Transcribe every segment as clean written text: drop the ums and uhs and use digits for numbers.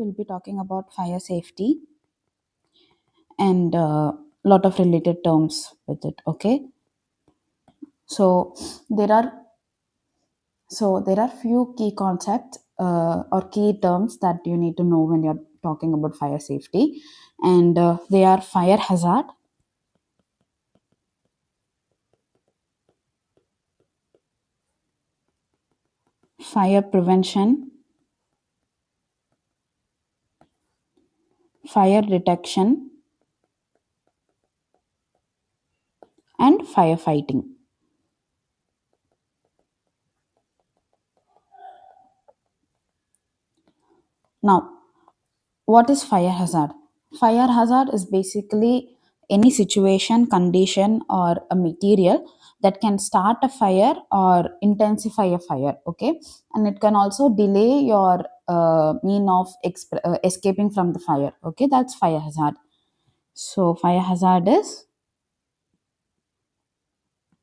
we'll be talking about fire safety and a lot of related terms with it. Okay, so there are few key concepts or key terms that you need to know when you're talking about fire safety, and they are fire hazard, fire prevention, fire detection, and firefighting. Now, what is fire hazard? Fire hazard is basically any situation, condition, or a material that can start a fire or intensify a fire. Okay, and it can also delay your mean of escaping from the fire. Okay, that's fire hazard. So, fire hazard is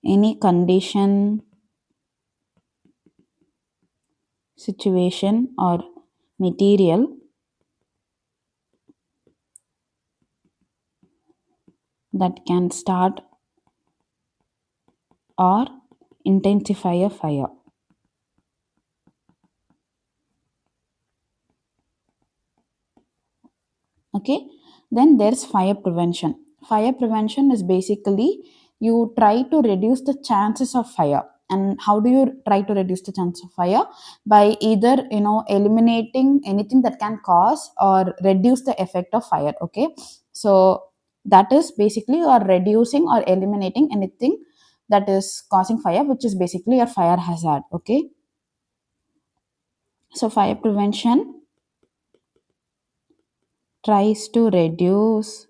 any condition, situation, or material that can start or intensify a fire. Okay, then there's fire prevention. Fire prevention is basically you try to reduce the chances of fire. And how do you try to reduce the chance of fire? By either eliminating anything that can cause or reduce the effect of fire. Okay, so that is basically you are reducing or eliminating anything that is causing fire, which is basically a fire hazard. Okay, so fire prevention tries to reduce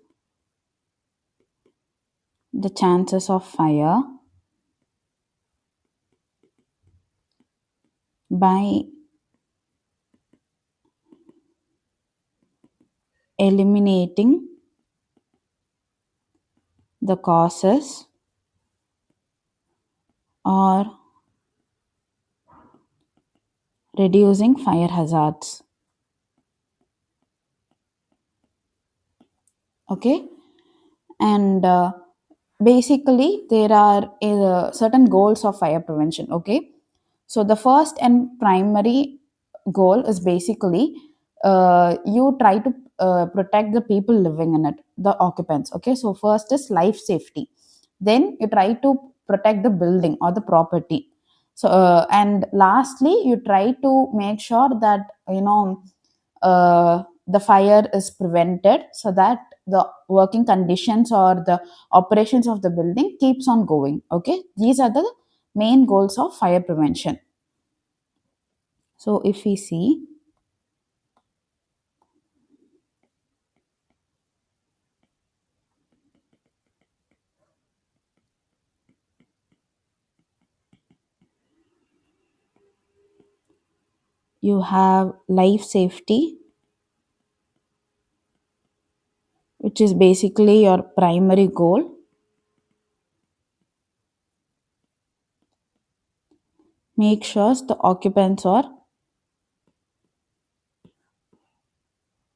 the chances of fire by eliminating the causes or reducing fire hazards. Okay, and basically there are certain goals of fire prevention. Okay, so the first and primary goal is basically you try to protect the people living in it, the occupants. Okay, so first is life safety, then you try to protect the building or the property. So and lastly you try to make sure that the fire is prevented so that the working conditions or the operations of the building keeps on going. Okay, these are the main goals of fire prevention. So if we see, you have life safety, which is basically your primary goal. Make sure the occupants are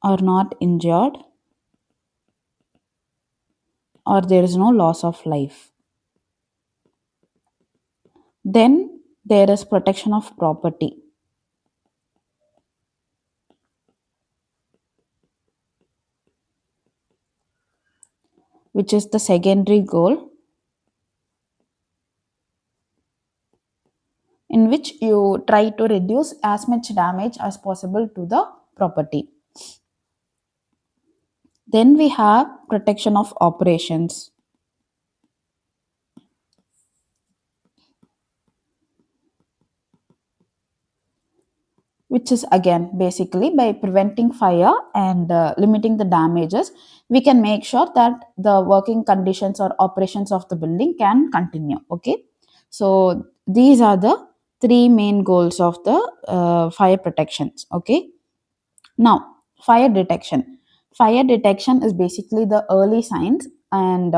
not injured or there is no loss of life. Then there is protection of property, which is the secondary goal, in which you try to reduce as much damage as possible to the property. Then we have protection of operations, which is again basically by preventing fire and limiting the damages, we can make sure that the working conditions or operations of the building can continue. Okay, so these are the three main goals of the fire protections. Okay, now fire detection. Fire detection is basically the early signs, and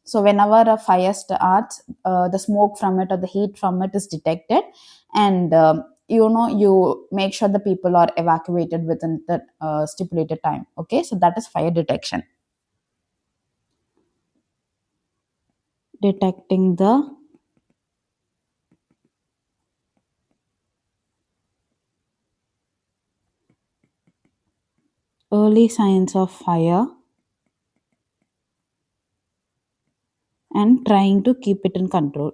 so whenever a fire starts, the smoke from it or the heat from it is detected, and you make sure the people are evacuated within the stipulated time. Okay, so that is fire detection. Detecting the early signs of fire and trying to keep it in control.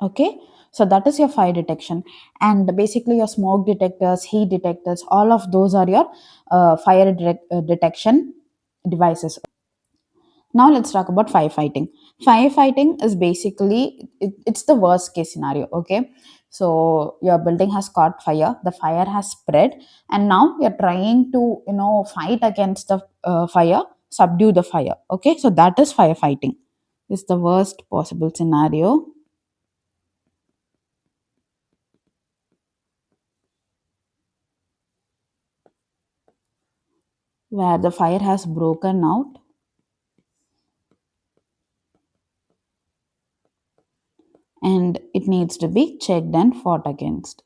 Okay, so that is your fire detection. And basically your smoke detectors, heat detectors, all of those are your detection devices. Now let's talk about firefighting. Firefighting is basically it's the worst case scenario. Okay, so your building has caught fire, the fire has spread, and now you're trying to fight against the fire, subdue the fire. Okay, so that is firefighting. It's the worst possible scenario where the fire has broken out and it needs to be checked and fought against.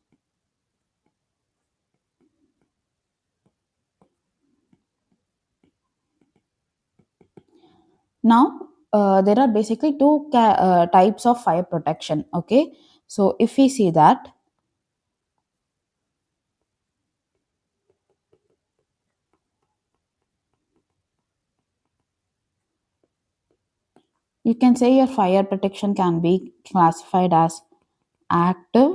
Now, there are basically two types of fire protection. Okay, so if we see that, you can say your fire protection can be classified as active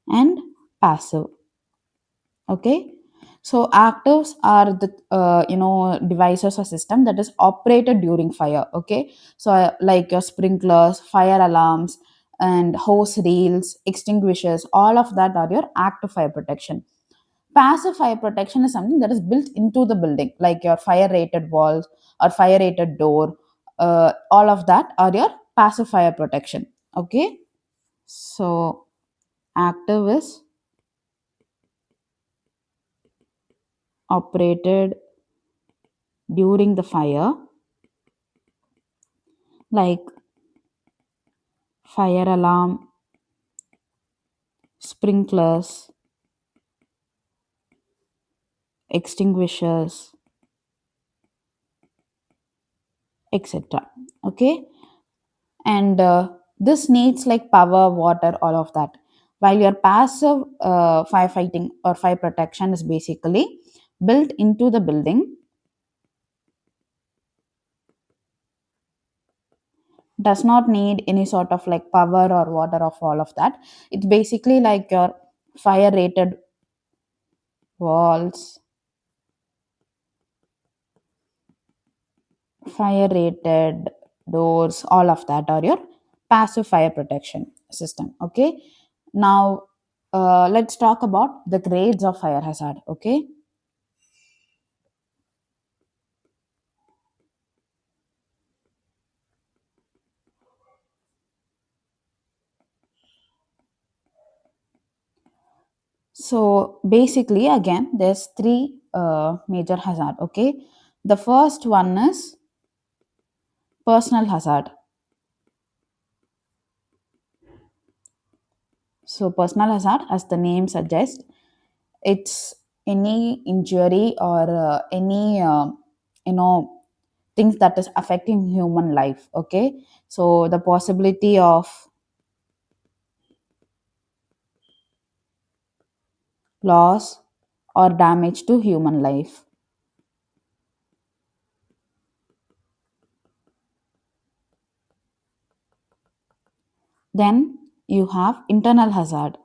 and passive. Okay, so actives are the devices or system that is operated during fire. Okay, so like your sprinklers, fire alarms, and hose reels, extinguishers, all of that are your active fire protection. Passive fire protection is something that is built into the building, like your fire rated walls or fire rated door. All of that are your passive fire protection. Okay, so active is operated during the fire, like fire alarm, sprinklers, extinguishers, etc. Okay, and this needs like power, water, all of that. While your passive firefighting or fire protection is basically built into the building, does not need any sort of like power or water of all of that. It's basically like your fire rated walls, fire rated doors, all of that are your passive fire protection system. Okay, now let's talk about the grades of fire hazard. Okay, so basically again there's three major hazard. Okay, the first one is personal hazard. So personal hazard, as the name suggests, it's any injury or any you know things that is affecting human life. Okay, so the possibility of loss or damage to human life. Then you have internal hazard.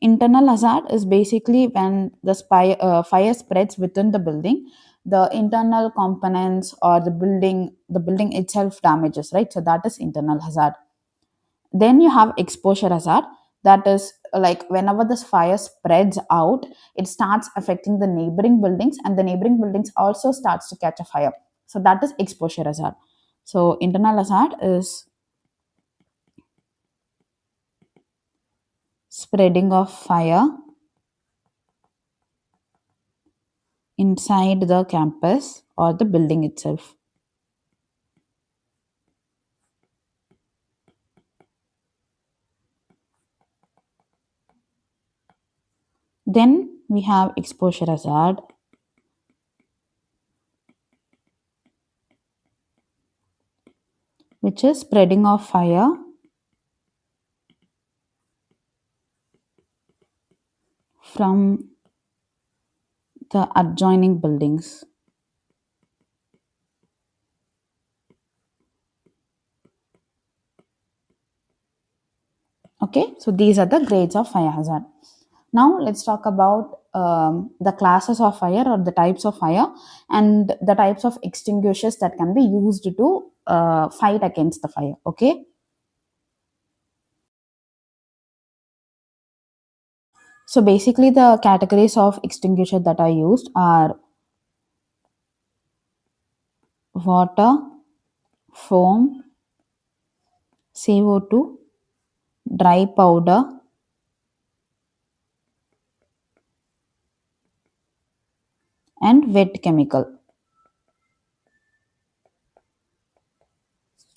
Internal hazard is basically when the fire spreads within the building, the internal components or the building itself damages, right? So that is internal hazard. Then you have exposure hazard. That is like whenever this fire spreads out, it starts affecting the neighboring buildings, and the neighboring buildings also starts to catch a fire. So that is exposure hazard. So internal hazard is spreading of fire inside the campus or the building itself. Then we have exposure hazard, which is spreading of fire from the adjoining buildings. Okay, so these are the grades of fire hazard. Now let's talk about the classes of fire or the types of fire and the types of extinguishers that can be used to fight against the fire. Okay, so basically the categories of extinguisher that are used are water, foam, CO2, dry powder, and wet chemical.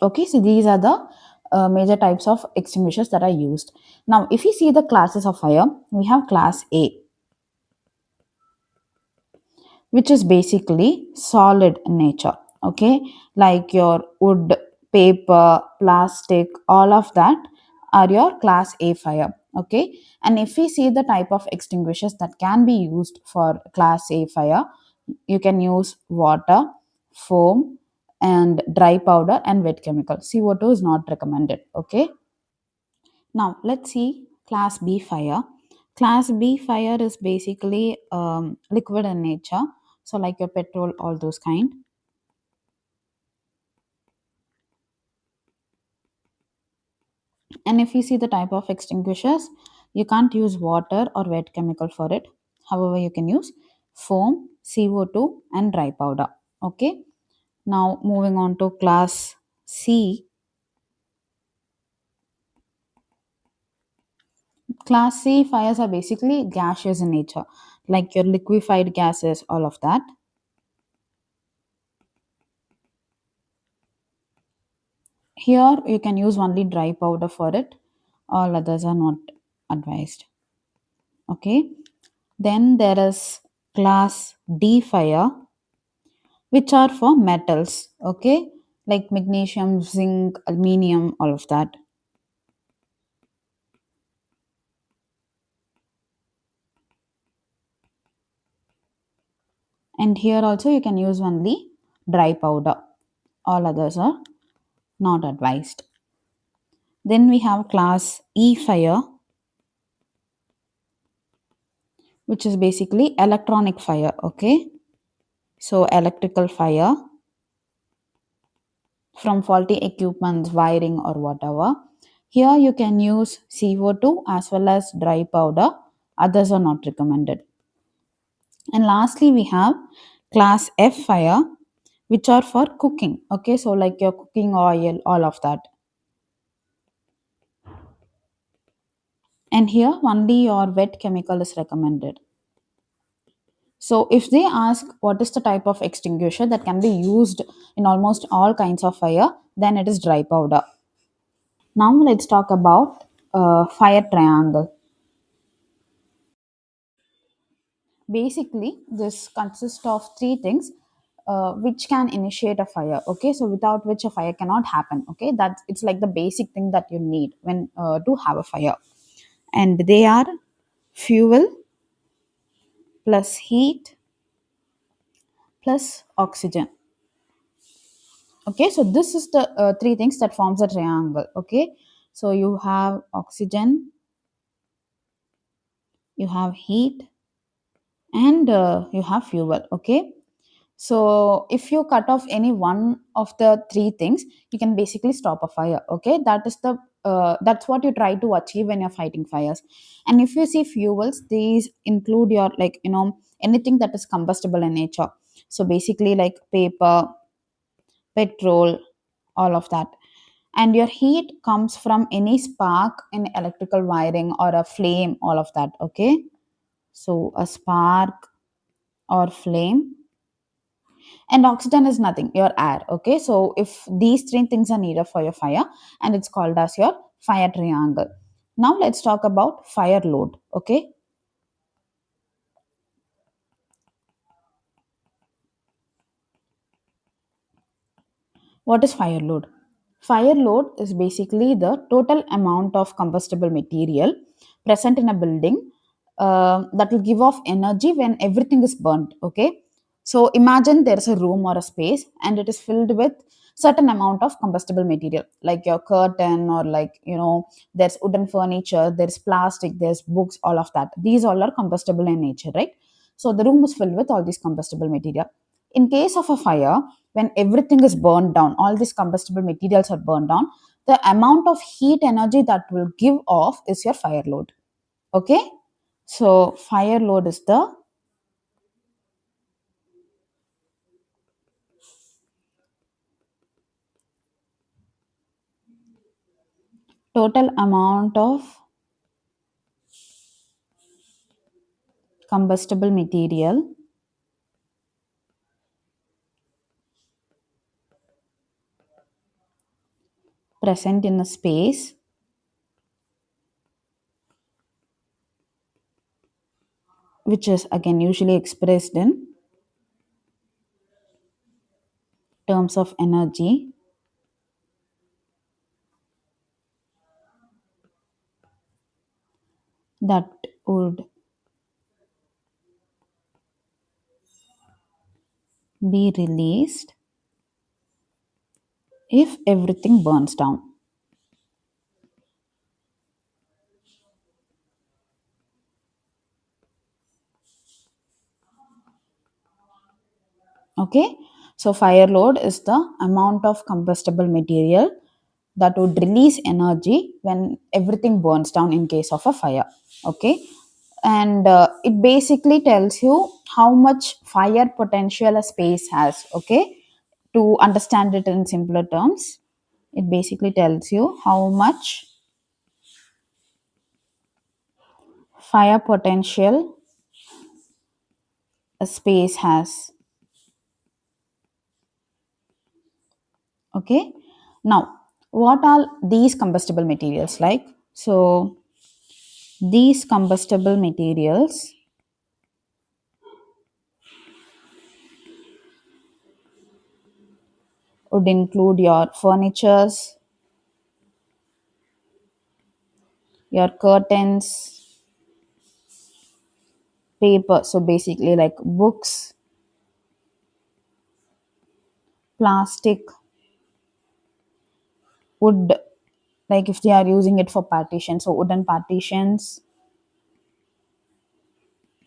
Okay, so these are the major types of extinguishers that are used. Now, if you see the classes of fire, we have class A, which is basically solid in nature. Okay, like your wood, paper, plastic, all of that are your class A fire. Okay, and if we see the type of extinguishers that can be used for class A fire, you can use water, foam, and dry powder and wet chemical. CO2 is not recommended. Okay, now let's see class B fire. Class B fire is basically liquid in nature, so like your petrol, all those kind. And if you see the type of extinguishers, you can't use water or wet chemical for it. However, you can use foam, CO2, and dry powder. Okay. Now moving on to class C. Class C fires are basically gaseous in nature, like your liquefied gases, all of that. Here you can use only dry powder for it. All others are not advised. Okay. Then there is class D fire, which are for metals. Okay. Like magnesium, zinc, aluminium, all of that. And here also you can use only dry powder. All others are not advised. Then we have class E fire, which is basically electronic fire. Okay. So electrical fire from faulty equipments, wiring, or whatever. Here you can use CO2 as well as dry powder. Others are not recommended. And lastly, we have class F fire, which are for cooking. Okay, so like your cooking oil, all of that. And here only your wet chemical is recommended. So if they ask what is the type of extinguisher that can be used in almost all kinds of fire, then it is dry powder. Now let's talk about fire triangle. Basically, this consists of three things which can initiate a fire. Okay, so without which a fire cannot happen. Okay, that's it's like the basic thing that you need when to have a fire, and they are fuel plus heat plus oxygen. Okay, so this is the three things that forms a triangle. Okay, so you have oxygen, you have heat, and you have fuel. Okay, so if you cut off any one of the three things, you can basically stop a fire. Okay, that is the that's what you try to achieve when you're fighting fires. And if you see fuels, these include your like anything that is combustible in nature. So basically like paper, petrol, all of that. And your heat comes from any spark in electrical wiring or a flame, all of that. Okay, so a spark, or flame, and oxygen is nothing, your air. Okay, so if these three things are needed for your fire, and it's called as your fire triangle. Now let's talk about fire load. Okay, what is fire load? Fire load is basically the total amount of combustible material present in a building that will give off energy when everything is burnt. Okay, so imagine there's a room or a space and it is filled with certain amount of combustible material, like your curtain, or like, there's wooden furniture, there's plastic, there's books, all of that. These all are combustible in nature, right? So the room is filled with all these combustible material. In case of a fire, when everything is burned down, all these combustible materials are burned down, the amount of heat energy that will give off is your fire load. Okay, so fire load is the total amount of combustible material present in a space which is again usually expressed in terms of energy that would be released if everything burns down. Okay, so fire load is the amount of combustible material that would release energy when everything burns down in case of a fire. Okay, and it basically tells you how much fire potential a space has. Okay, to understand it in simpler terms, it basically tells you how much fire potential a space has. Okay, now what are these combustible materials like? So these combustible materials would include your furnitures, your curtains, paper, so basically like books, plastic, wood, like if they are using it for partition, so wooden partitions,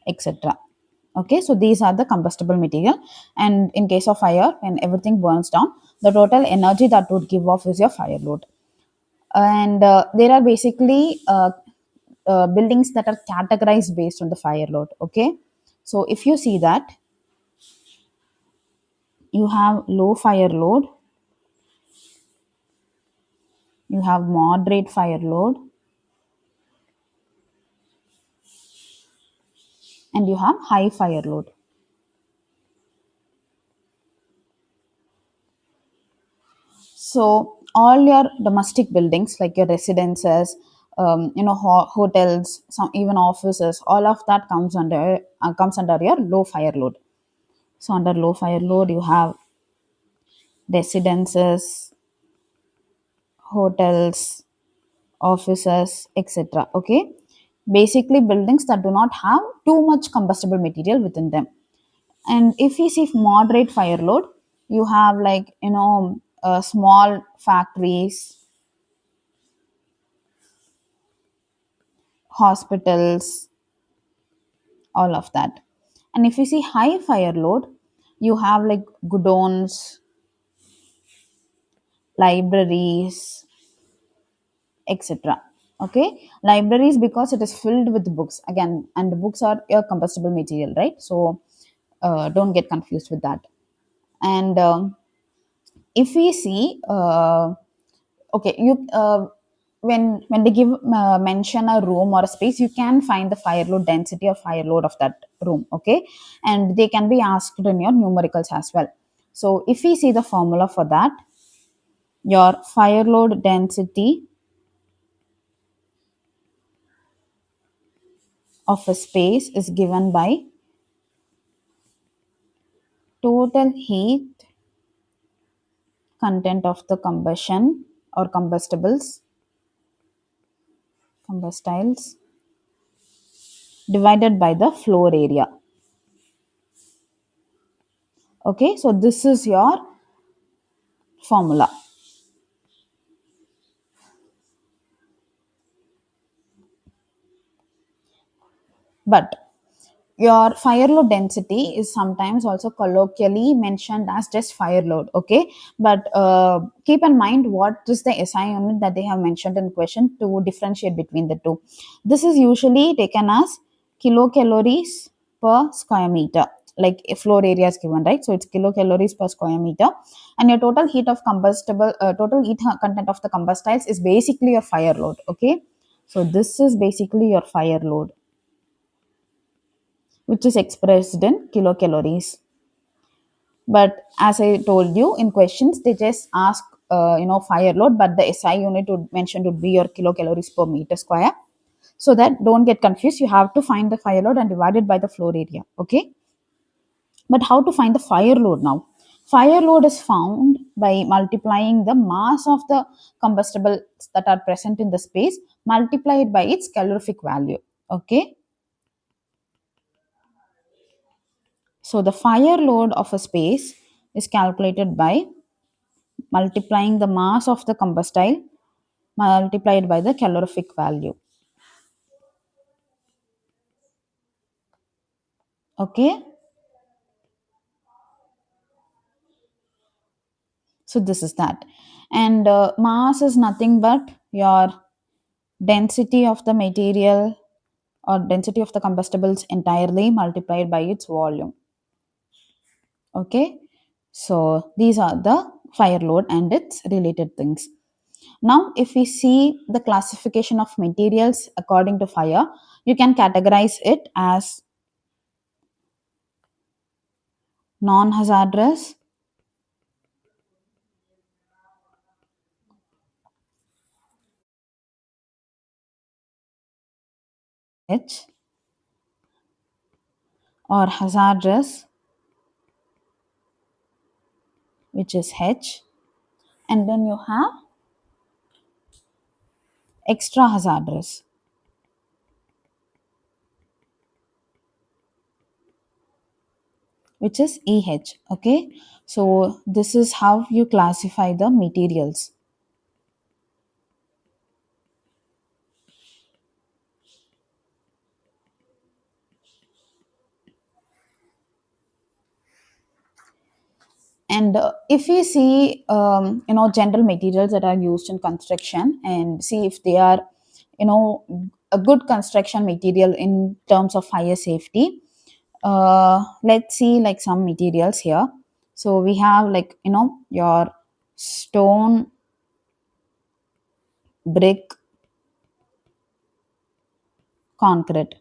etc. Okay, so these are the combustible material, and in case of fire, when everything burns down, the total energy that would give off is your fire load. And there are basically buildings that are categorized based on the fire load. Okay, so if you see that, you have low fire load, you have moderate fire load, and you have high fire load. So all your domestic buildings, like your residences, hotels, some even offices, all of that comes under your low fire load. So under low fire load, you have residences, hotels, offices, etc. Okay, basically buildings that do not have too much combustible material within them. And if we see moderate fire load, you have like, small factories, hospitals, all of that. And if you see high fire load, you have like gudowns, libraries, etc. Okay, libraries, because it is filled with books again, and the books are a combustible material, right? So don't get confused with that. And if we see, okay, you when they give mention a room or a space, you can find the fire load density or fire load of that room, okay? And they can be asked in your numericals as well. So if we see the formula for that, your fire load density of a space is given by total heat content of the combustion or combustibles divided by the floor area. Okay, so this is your formula. But your fire load density is sometimes also colloquially mentioned as just fire load, okay? But keep in mind what is the SI unit that they have mentioned in question to differentiate between the two. This is usually taken as kilocalories per square meter, like if floor area is given, right? So it's kilocalories per square meter, and your total heat of combustible total heat content of the combustibles is basically your fire load, okay? So this is basically your fire load, which is expressed in kilocalories. But as I told you in questions, they just ask, fire load, but the SI unit would mentioned would be your kilocalories per meter square. So that don't get confused. You have to find the fire load and divide it by the floor area. Okay. But how to find the fire load now? Fire load is found by multiplying the mass of the combustibles that are present in the space multiplied by its calorific value. Okay. So the fire load of a space is calculated by multiplying the mass of the combustible multiplied by the calorific value. Okay. So this is that. And mass is nothing but your density of the material or density of the combustibles entirely multiplied by its volume. Okay. So these are the fire load and its related things. Now, if we see the classification of materials according to fire, you can categorize it as non hazardous, H, or hazardous, which is H, and then you have extra hazardous, which is EH. Okay, so this is how you classify the materials. And if we see general materials that are used in construction and see if they are you know a good construction material in terms of fire safety, let's see like some materials here. So we have like your stone, brick, concrete.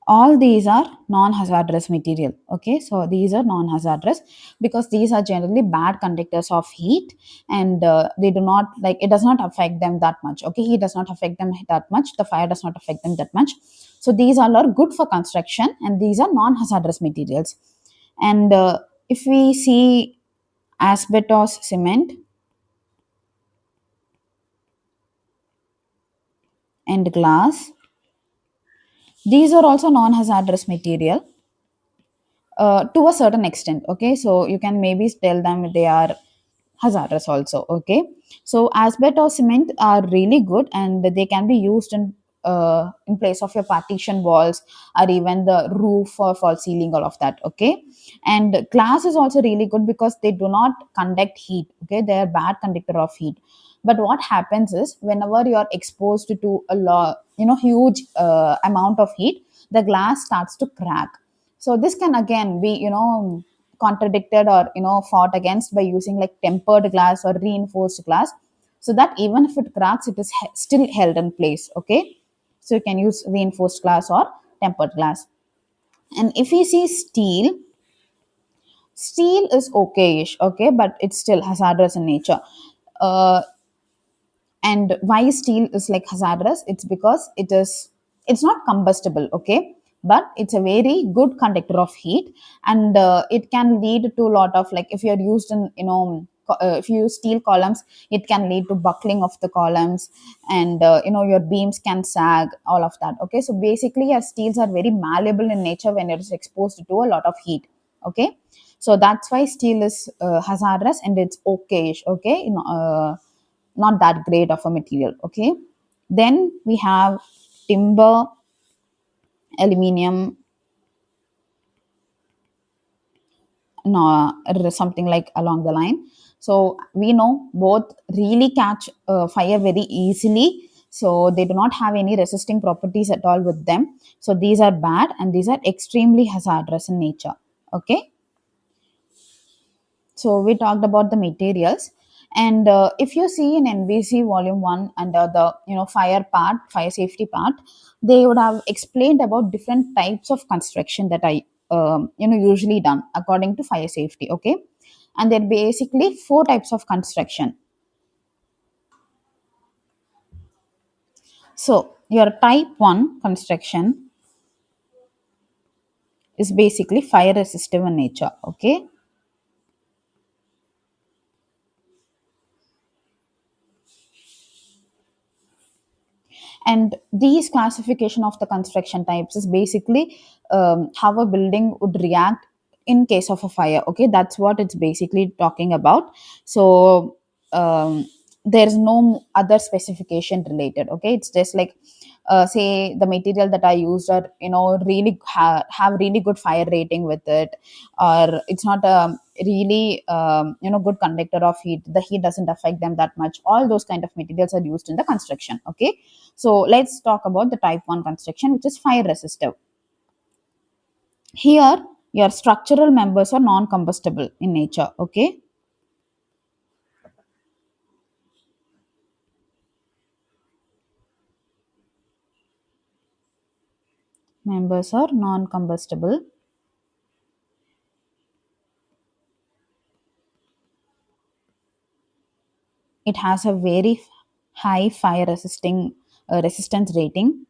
All these are non-hazardous material. Okay, so these are non-hazardous because these are generally bad conductors of heat, and they do not, like, it does not affect them that much. Okay, heat does not affect them that much, the fire does not affect them that much. So these all are good for construction and these are non-hazardous materials. And if we see asbestos cement and glass, these are also non-hazardous material to a certain extent. Okay, so you can maybe tell them they are hazardous also. Okay, so asbestos or cement are really good and they can be used in place of your partition walls or even the roof or false ceiling, all of that. Okay, and glass is also really good because they do not conduct heat. Okay, they are bad conductor of heat. But what happens is whenever you are exposed to a lot, huge amount of heat, the glass starts to crack. So this can again be contradicted or fought against by using like tempered glass or reinforced glass, so that even if it cracks, it is still held in place. Okay, so you can use reinforced glass or tempered glass. And if we see steel, steel is okayish, okay, but it's still hazardous in nature. uh, and why steel is like hazardous, it's because it's not combustible, okay, but it's a very good conductor of heat. And it can lead to a lot of, like, if you're used in, if you use steel columns, it can lead to buckling of the columns. And your beams can sag, all of that, okay. So basically, your steels are very malleable in nature when it is exposed to a lot of heat, okay. So that's why steel is hazardous, and it's okayish, okay, not that great of a material, okay. Then we have timber, aluminium, no, something like along the line. So we know both really catch fire very easily, so they do not have any resisting properties at all with them. So these are bad, and these are extremely hazardous in nature, okay. So we talked about the materials. And if you see in NBC volume 1, under the fire part, fire safety part, they would have explained about different types of construction that I usually done according to fire safety, okay. And there are basically four types of construction. So your type 1 construction is basically fire resistive in nature, okay. And these classification of the construction types is basically how a building would react in case of a fire, okay. That's what it's basically talking about. So there's no other specification related, okay. It's just like, say the material that I used are really have really good fire rating with it, or it's not a really good conductor of heat, the heat doesn't affect them that much. All those kind of materials are used in the construction, okay. So let's talk about the type 1 construction, which is fire resistive. Here, your structural members are non combustible in nature, okay. Members are non combustible. It has a very high fire resisting resistance rating.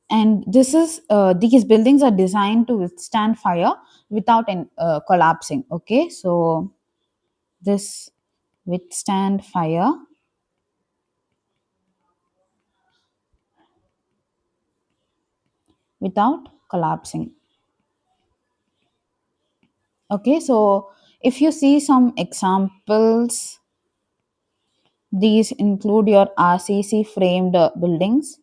And this is these buildings are designed to withstand fire without collapsing, okay. So this withstand fire without collapsing, okay. So if you see some examples, these include your RCC framed buildings.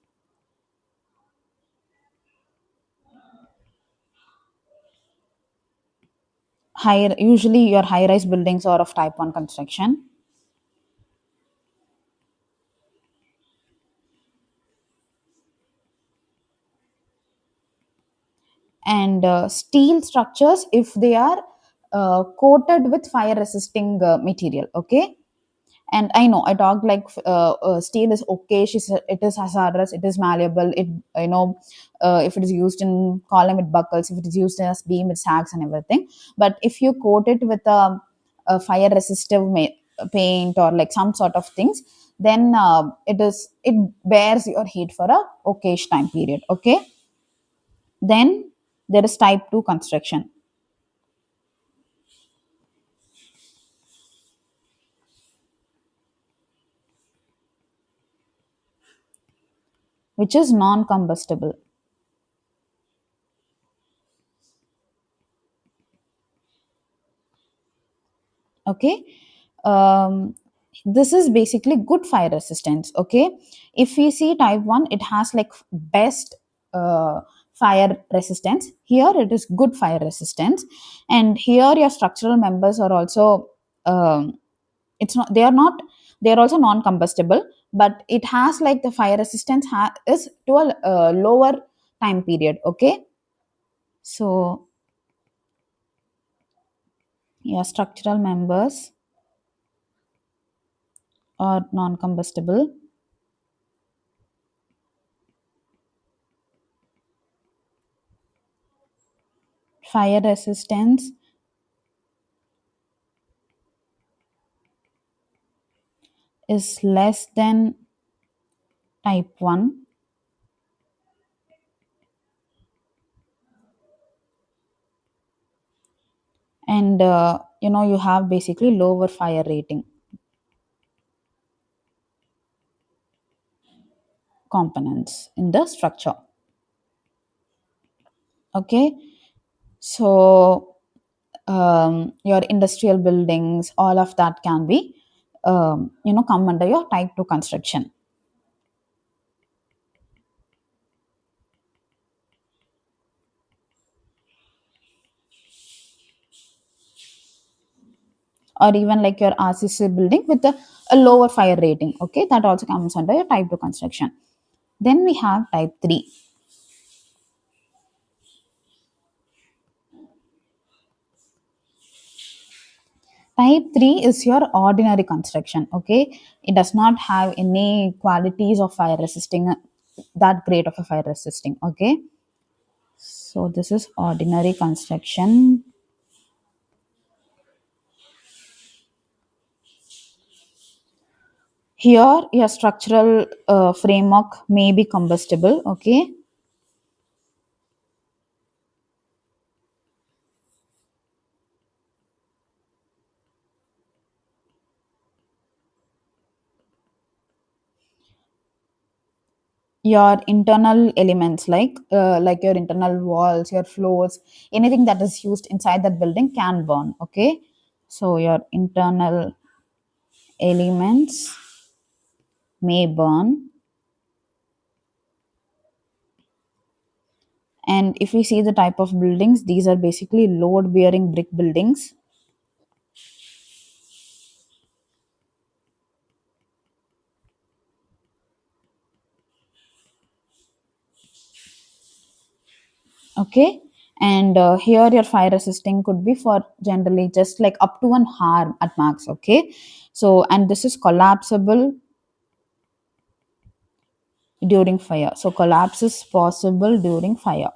High, usually your high rise buildings are of type 1 construction. And steel structures, if they are coated with fire resisting material, okay. And I know I talked like steel is okay, it is hazardous, it is malleable, it if it is used in column it buckles, if it is used as beam it sags and everything. But if you coat it with a fire resistive paint or like some sort of things, then it bears your heat for a okayish time period, okay. Then there is type 2 construction, which is non combustible, okay. This is basically good fire resistance, okay. If we see type 1, it has like best fire resistance, here it is good fire resistance. And here your structural members are also it's not they are not they are also non combustible, but it has like the fire resistance is to a lower time period, okay. So your structural members or non-combustible. Fire resistance is less than type 1, and you have basically lower fire rating components in the structure. Okay, so your industrial buildings, all of that can be come under your type 2 construction. Or even like your RCC building with a lower fire rating. Okay, that also comes under your type 2 construction. Then we have type 3. Type 3 is your ordinary construction. Okay, it does not have any qualities of fire resisting, that great of a fire resisting. Okay, so this is ordinary construction. Here, your structural framework may be combustible. Okay, your internal elements like your internal walls, your floors, anything that is used inside that building can burn. Okay, so your internal elements may burn. And if we see the type of buildings, these are basically load bearing brick buildings. Okay, and here your fire resisting could be for generally just like up to 1 hour at max. Okay, so and this is collapsible during fire. So collapse is possible during fire.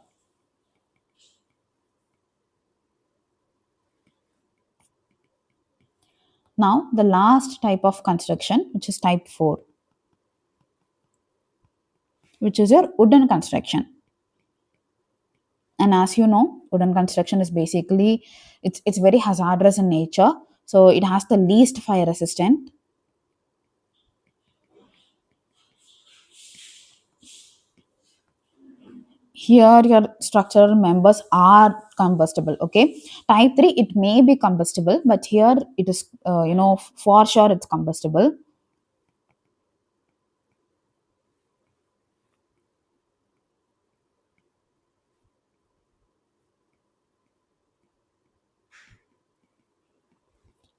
Now the last type of construction, which is type 4, which is your wooden construction. And as you know, wooden construction is basically, it's very hazardous in nature, so it has the least fire resistant. Here your structural members are combustible. Okay, type 3 it may be combustible, but here it is for sure it's combustible.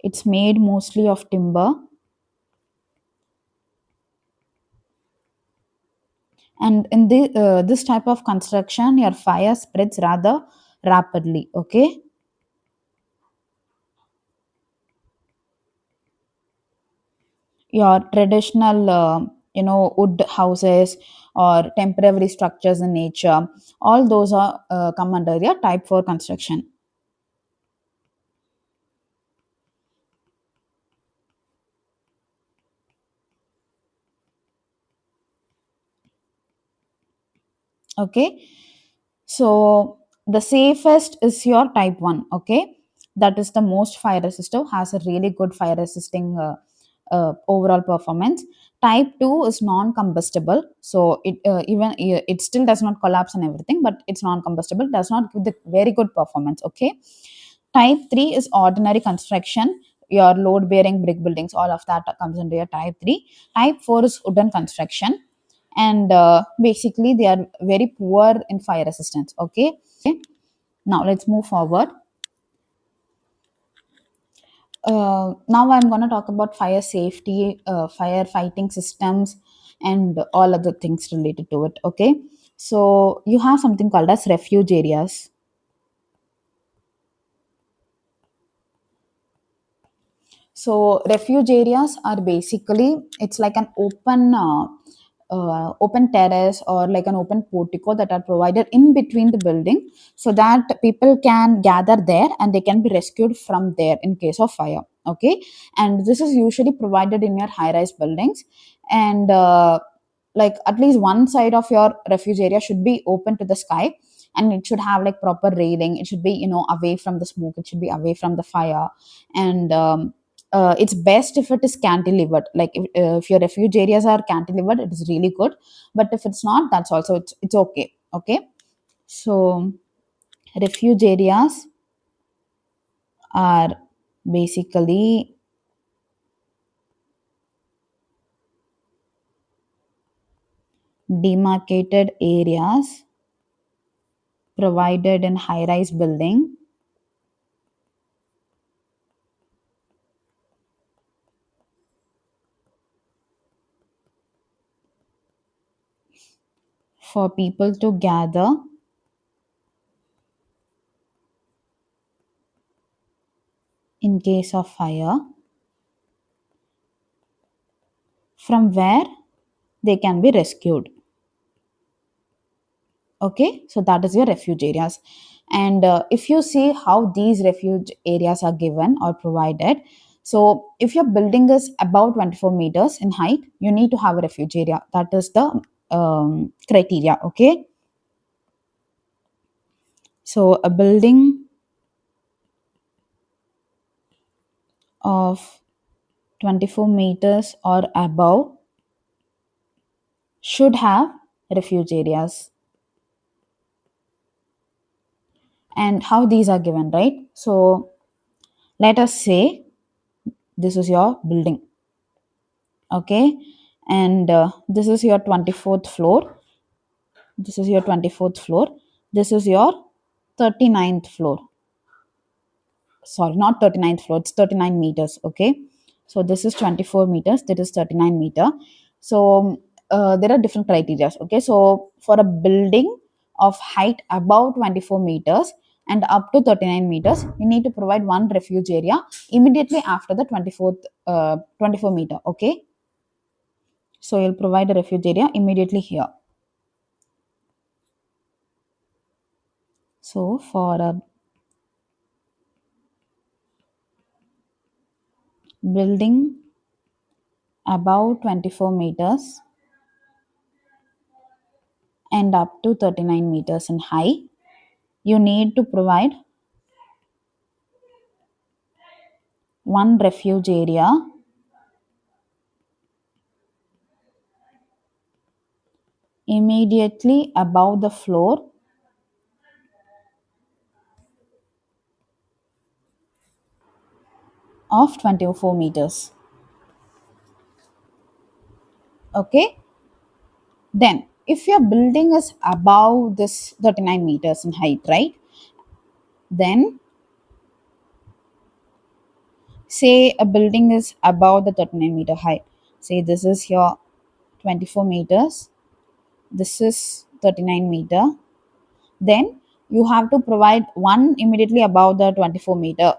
It's made mostly of timber, and in this type of construction your fire spreads rather rapidly. Okay, your traditional wood houses or temporary structures in nature, all those are come under your type 4 construction. Okay, so the safest is your type 1. Okay, that is the most fire resistive, has a really good fire resisting overall performance. Type 2 is non combustible, so it still does not collapse and everything, but it's non combustible, does not give the very good performance. Okay, type 3 is ordinary construction, your load bearing brick buildings, all of that comes under your type 3. Type 4 is wooden construction, and basically they are very poor in fire resistance. Okay, now let's move forward. Now I'm going to talk about fire safety, fire fighting systems, and all other things related to it. Okay, so you have something called as refuge areas. So refuge areas are basically, it's like an open terrace or like an open portico that are provided in between the building, so that people can gather there and they can be rescued from there in case of fire. Okay, and this is usually provided in your high rise buildings. And like at least one side of your refuge area should be open to the sky, and it should have like proper railing. It should be, away from the smoke, it should be away from the fire. And it's best if it is cantilevered. Like if your refuge areas are cantilevered, it is really good. But if it's not, that's also, it's okay. Okay, so refuge areas are basically demarcated areas provided in high rise building for people to gather in case of fire, from where they can be rescued. Okay, so that is your refuge areas. And if you see how these refuge areas are given or provided, so if your building is about 24 meters in height, you need to have a refuge area. That is the criteria. Okay, so a building of 24 meters or above should have refuge areas. And how these are given, right? So let us say this is your building. Okay, and this is your 24th floor. This is your 24th floor. This is your 39th floor. Sorry, not 39th floor, it's 39 meters. Okay, so this is 24 meters, that is 39 meter. So there are different criteria. Okay, so for a building of height above 24 meters and up to 39 meters, you need to provide one refuge area immediately after the 24 meter. Okay, so you'll provide a refuge area immediately here. So for a building above 24 meters and up to 39 meters in height, you need to provide one refuge area immediately above the floor of 24 meters. Okay, then if your building is above this 39 meters in height, right, then say a building is above the 39-meter height. Say this is your 24 meters, this is 39 meter. Then you have to provide one immediately above the 24-meter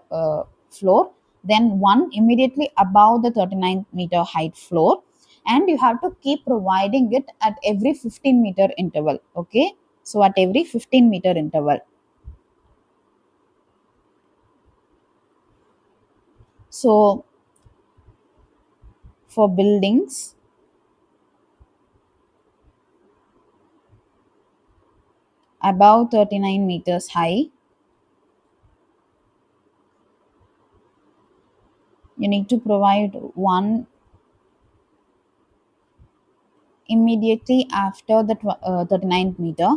floor, then one immediately above the 39-meter height floor, and you have to keep providing it at every 15-meter interval. Okay, so at every 15-meter interval. So for buildings above 39 meters high, you need to provide one immediately after the 39th meter,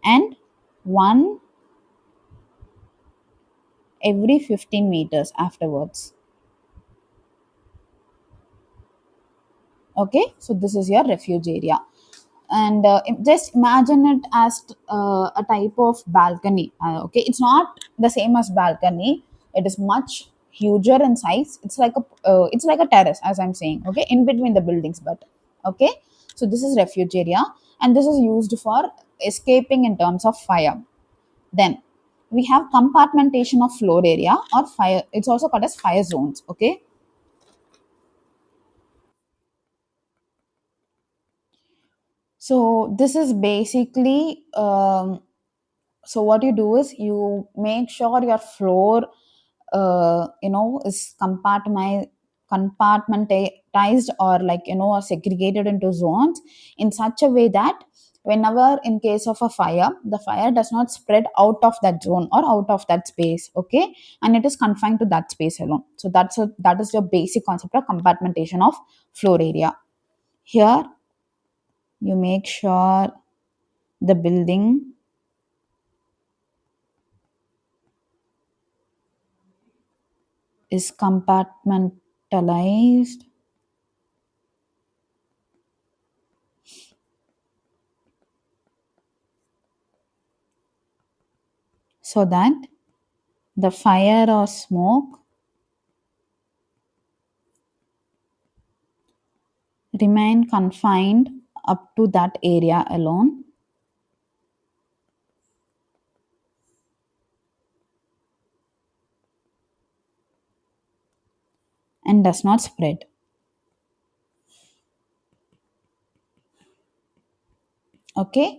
and one every 15 meters afterwards. Okay, so this is your refuge area. And just imagine it as a type of balcony. Okay, it's not the same as balcony, it is much huger in size. It's like a terrace, as I'm saying, okay, in between the buildings. But okay, so this is refuge area, and this is used for escaping in terms of fire. Then we have compartmentation of floor area or fire. It's also called as fire zones. Okay. So this is basically so what you do is you make sure your floor is compartmentized, or like or segregated into zones in such a way that whenever in case of a fire, the fire does not spread out of that zone or out of that space. Okay, and it is confined to that space alone. So that is your basic concept of compartmentation of floor area. Here you make sure the building is compartmentalized so that the fire or smoke remain confined up to that area alone and does not spread. Okay.